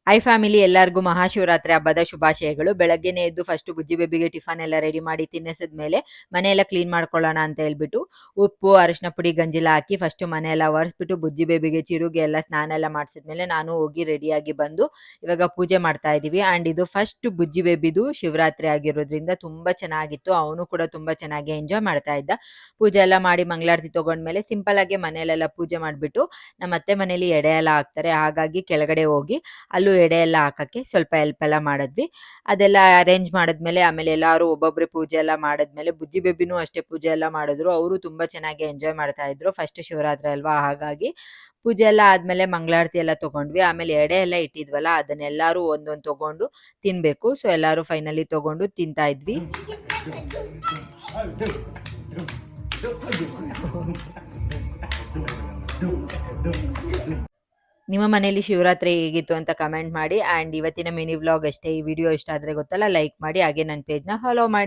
Hi family, ಎಲ್ಲರಿಗೂ ಮಹಾಶಿವರಾತ್ರಿ ಹಬ್ಬದ ಶುಭಾಶಯಗಳು. ಬೆಳಗ್ಗೆನೇ ಎದ್ದು ಫಸ್ಟ್ ಬುಜ್ಜಿ ಬೇಬಿಗೆ ಟಿಫನ್ ಎಲ್ಲ ರೆಡಿ ಮಾಡಿ ತಿನ್ನಿಸಿದ್ಮೇಲೆ ಮನೆಯೆಲ್ಲ ಕ್ಲೀನ್ ಮಾಡ್ಕೊಳ್ಳೋಣ ಅಂತ ಹೇಳ್ಬಿಟ್ಟು ಉಪ್ಪು ಅರಿಶಿನ ಪುಡಿ ಗಂಜಿಲ ಹಾಕಿ ಫಸ್ಟ್ ಮನೆಯೆಲ್ಲ ಒರೆಸ್ಬಿಟ್ಟು ಬುಜ್ಜಿ ಬೇಬಿಗೆ ಚಿರುಗೆ ಎಲ್ಲ ಸ್ನಾನ ಎಲ್ಲ ಮಾಡಿಸಿದ್ಮೇಲೆ ನಾನು ಹೋಗಿ ರೆಡಿಯಾಗಿ ಬಂದು ಇವಾಗ ಪೂಜೆ ಮಾಡ್ತಾ ಇದೀವಿ. ಆ್ಯಂಡ್ ಇದು ಫಸ್ಟ್ ಬುಜ್ಜಿ ಬೇಬಿದು ಶಿವರಾತ್ರಿ ಆಗಿರೋದ್ರಿಂದ ತುಂಬ ಚೆನ್ನಾಗಿತ್ತು. ಅವನು ಕೂಡ ತುಂಬ ಚೆನ್ನಾಗಿ ಎಂಜಾಯ್ ಮಾಡ್ತಾ ಇದ್ದ. ಪೂಜೆ ಎಲ್ಲ ಮಾಡಿ ಮಂಗಳಾರತಿ ತೊಗೊಂಡ್ಮೇಲೆ ಸಿಂಪಲ್ ಆಗಿ ಮನೆಯಲ್ಲೆಲ್ಲ ಪೂಜೆ ಮಾಡಿಬಿಟ್ಟು ನಮ್ಮ ಅತ್ತೆ ಮನೇಲಿ ಎಡೆ ಎಲ್ಲ ಹಾಕ್ತಾರೆ. ಹಾಗಾಗಿ ಕೆಳಗಡೆ ಹೋಗಿ ಅಲ್ಲೂ ಎಡೆ ಎಲ್ಲ ಹಾಕಕ್ಕೆ ಸ್ವಲ್ಪ ಹೆಲ್ಪ್ ಎಲ್ಲ ಮಾಡಿದ್ವಿ. ಅದೆಲ್ಲ ಅರೇಂಜ್ ಮಾಡಿದ್ಮೇಲೆ ಆಮೇಲೆ ಎಲ್ಲರೂ ಒಬ್ಬೊಬ್ಬರೇ ಪೂಜೆ ಎಲ್ಲ ಮಾಡಿದ್ಮೇಲೆ ಬುಜ್ಜಿ ಬೇಬಿನೂ ಅಷ್ಟೇ ಪೂಜೆ ಎಲ್ಲ ಮಾಡಿದ್ರು. ಅವರು ತುಂಬ ಚೆನ್ನಾಗಿ ಎಂಜಾಯ್ ಮಾಡ್ತಾ ಇದ್ರು. ಫಸ್ಟ್ ಶಿವರಾತ್ರಿ ಅಲ್ವಾ, ಹಾಗಾಗಿ ಪೂಜೆ ಎಲ್ಲ ಆದ್ಮೇಲೆ ಮಂಗಳಾರತಿ ಎಲ್ಲ ತಗೊಂಡ್ವಿ. ಆಮೇಲೆ ಎಡೆ ಎಲ್ಲ ಇಟ್ಟಿದ್ವಲ್ಲ ಅದನ್ನೆಲ್ಲರೂ ಒಂದೊಂದು ತಗೊಂಡು ತಿನ್ಬೇಕು. ಸೊ ಎಲ್ಲರೂ ಫೈನಲಿ ತಗೊಂಡು ತಿಂತಾ ಇದ್ವಿ. ನಿಮ್ಮ ಮನೇಲಿ ಶಿವರಾತ್ರಿ ಹೇಗಿತ್ತು ಅಂತ ಕಮೆಂಟ್ ಮಾಡಿ. ಆ್ಯಂಡ್ ಇವತ್ತಿನ ಮಿನಿ ವ್ಲಾಗ್ ಅಷ್ಟೇ. ಈ ವಿಡಿಯೋ ಇಷ್ಟ ಆದರೆ ಗೊತ್ತಲ್ಲ, ಲೈಕ್ ಮಾಡಿ, ಹಾಗೆ ನನ್ನ ಪೇಜ್ನ ಫಾಲೋ ಮಾಡಿ.